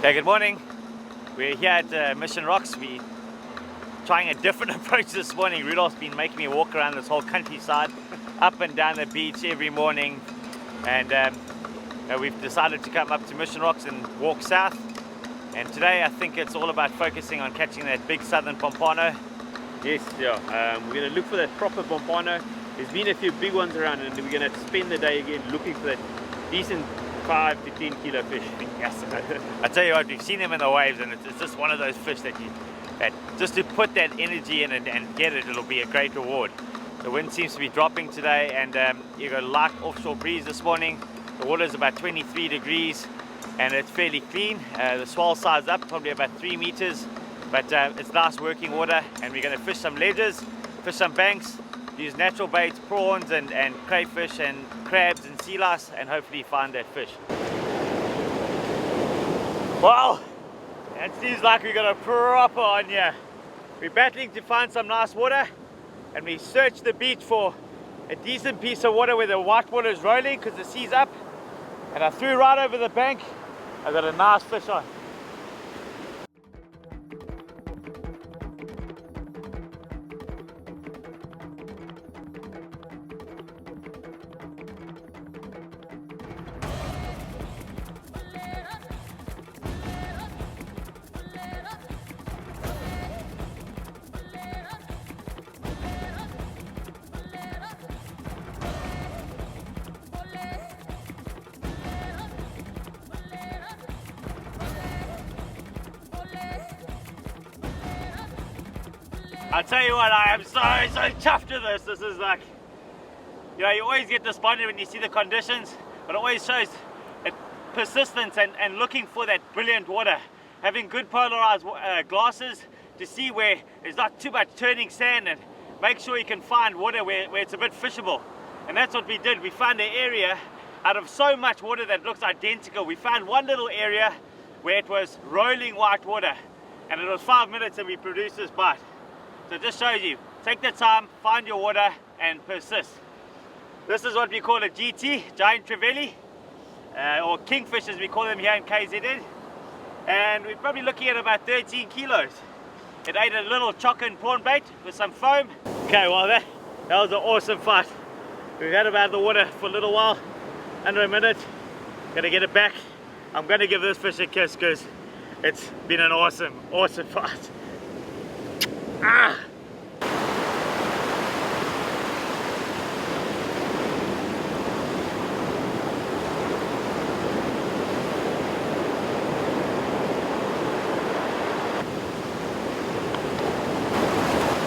Okay, good morning. We're here at Mission Rocks. We're trying a different approach this morning. Rudolph's been making me walk around this whole countryside, up and down the beach every morning. And we've decided to come up to Mission Rocks and walk south. And today I think it's all about focusing on catching that big southern pompano. Yes, yeah. We're going to look for that proper pompano. There's been a few big ones around and we're going to spend the day again looking for that decent 5 to 10 kilo fish. Yes, I tell you what, we've seen them in the waves, and it's just one of those fish that just to put that energy in and get it, it'll be a great reward. The wind seems to be dropping today, and you got a light offshore breeze this morning. The water is about 23 degrees and it's fairly clean. The swell size up probably about 3 meters, but it's nice working water, and we're going to fish some ledges, fish some banks, use natural baits, prawns and crayfish and crabs and sea lice, and hopefully find that fish. Well, it seems like we got a proper on here. We're battling to find some nice water, and we searched the beach for a decent piece of water where the white water is rolling because the sea's up, and I threw right over the bank. I got a nice fish on. I'll tell you what, I am so chuffed with this. This is like, you know, you always get despondent when you see the conditions, but it always shows persistence and looking for that brilliant water. Having good polarized glasses to see where there's not too much turning sand, and make sure you can find water where it's a bit fishable. And that's what we did. We found an area out of so much water that looks identical. We found one little area where it was rolling white water, and it was 5 minutes and we produced this bite. So it just shows you, take the time, find your water and persist. This is what we call a GT, giant trevally, or kingfish as we call them here in KZN. And we're probably looking at about 13 kilos. It ate a little chock and prawn bait with some foam. Okay, well that was an awesome fight. We've had about the water for a little while, under a minute. Gonna get it back. I'm gonna give this fish a kiss because it's been an awesome fight. Ah!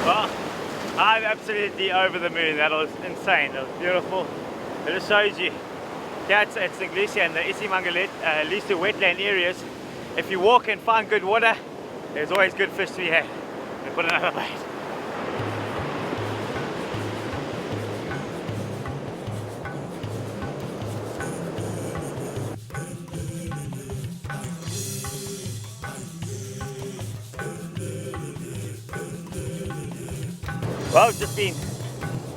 Well, I'm absolutely over the moon. That was insane. It was beautiful. It just shows you, yeah, it's the Glacier and the Isimangaliso wetland areas. If you walk and find good water, there's always good fish to be had. Put another bait. Well, I've just been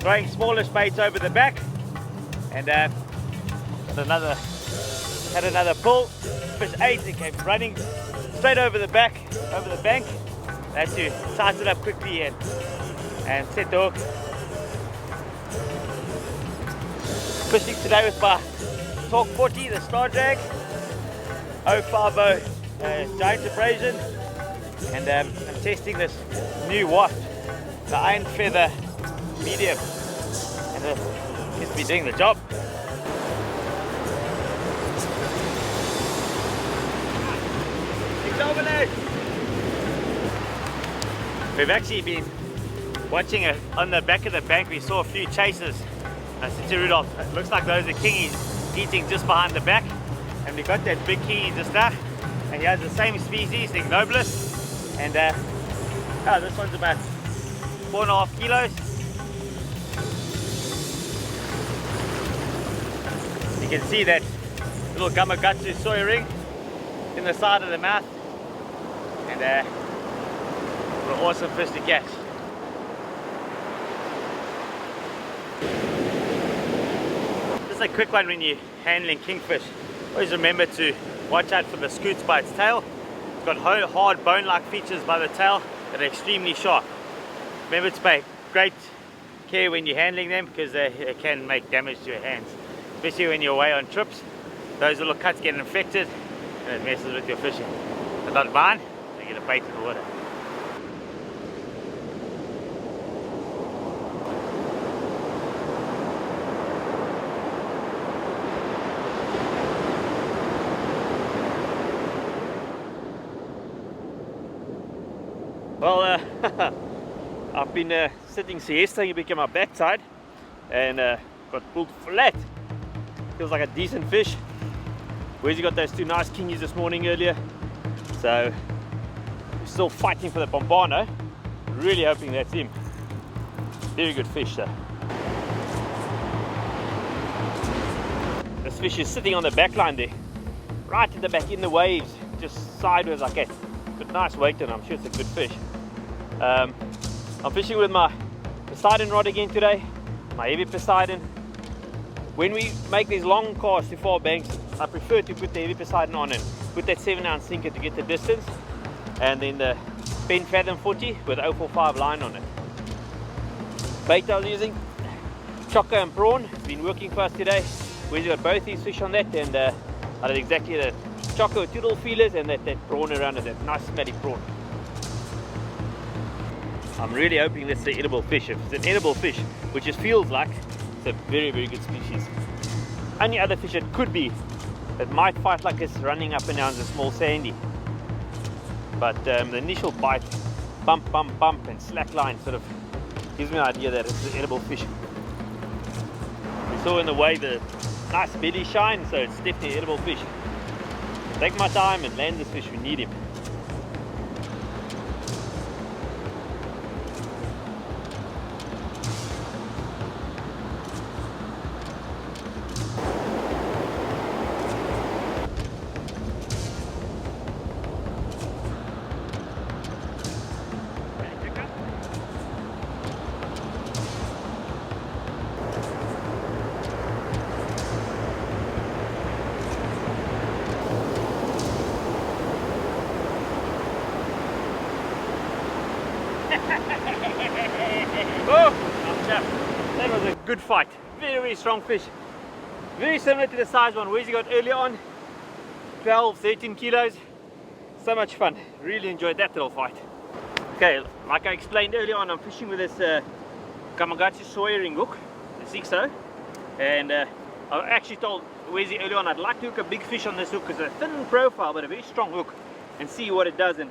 throwing smallish baits over the back, and had another pull. Fish ate and came running straight over the back, over the bank. I had to tighten it up quickly and set the hook. Fishing today with my Torque 40, the Star Drag, 050 giant abrasion, and I'm testing this new waft, the Iron Feather medium, and it seems to be doing the job. We've actually been watching it on the back of the bank. We saw a few chasers. I said to Rudolph, it looks like those are kingies eating just behind the back. And we got that big kingy just there. And he has the same species, the Ignobilis. And this one's about 4.5 kilos. You can see that little Gamakatsu soy ring in the side of the mouth. And what an awesome fish to catch. Just a quick one when you're handling kingfish. Always remember to watch out for the scoots by its tail. It's got hard bone-like features by the tail that are extremely sharp. Remember to take great care when you're handling them, because they can make damage to your hands, especially when you're away on trips. Those little cuts get infected and it messes with your fishing. But not mine, they get a bait in the water. Well, I've been sitting siesta became my backside and got pulled flat. Feels like a decent fish. Where's he got those two nice kingies this morning earlier? So we're still fighting for the pompano. Really hoping that's him. Very good fish though. This fish is sitting on the back line there, right in the back in the waves, just sideways like that. But nice weight and I'm sure it's a good fish. I'm fishing with my Poseidon rod again today, my heavy Poseidon. When we make these long casts to far banks, I prefer to put the heavy Poseidon on and put that 7-ounce sinker to get the distance, and then the Pen Fathom 40 with 045 line on it. Bait I was using, choco and prawn, it's been working for us today. We've got both these fish on that, and I did exactly the choco with 2 little feelers and that prawn around it, that nice smelly prawn. I'm really hoping this is an edible fish. If it's an edible fish, which it feels like, it's a very, very good species. Only other fish it could be that might fight like this running up and down is a small sandy. But the initial bite, bump, bump, bump and slack line sort of gives me an idea that it's an edible fish. We saw in the way the nice belly shine, so it's definitely an edible fish. Take my time and land this fish, we need him. Oh, that was a good fight. Very, very strong fish. Very similar to the size one Wesley got earlier on. 12, 13 kilos. So much fun. Really enjoyed that little fight. Okay, like I explained earlier on, I'm fishing with this Kamagachi soy ring hook, the 6-0. And I actually told Wesley earlier on I'd like to hook a big fish on this hook because it's a thin profile but a very strong hook, and see what it does. And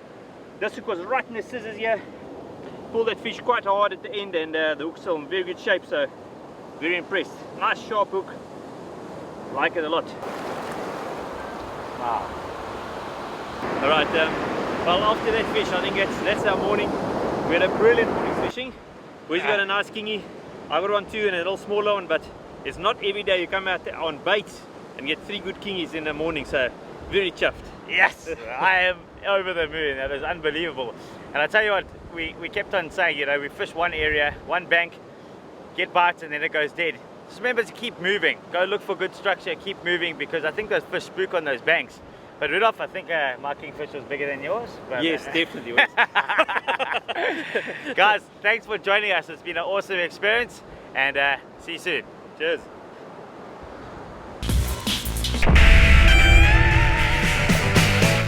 this hook was right in the scissors here. Pulled that fish quite hard at the end, and the hook's still in very good shape, so very impressed. Nice sharp hook, like it a lot. Wow. Alright, well, after that fish I think that's our morning. We had a brilliant morning fishing. We've got a nice kingy, I got one too, and a little smaller one, but it's not every day you come out there on bait and get 3 good kingies in the morning, so very chuffed. Yes, I am over the moon. That was unbelievable. And I tell you what, we kept on saying, you know, we fish one area, one bank, get bites, and then it goes dead. Just remember to keep moving. Go look for good structure, keep moving, because I think those fish spook on those banks. But Rudolph, I think my kingfish was bigger than yours. But, yes, definitely. Guys, thanks for joining us. It's been an awesome experience, and see you soon. Cheers.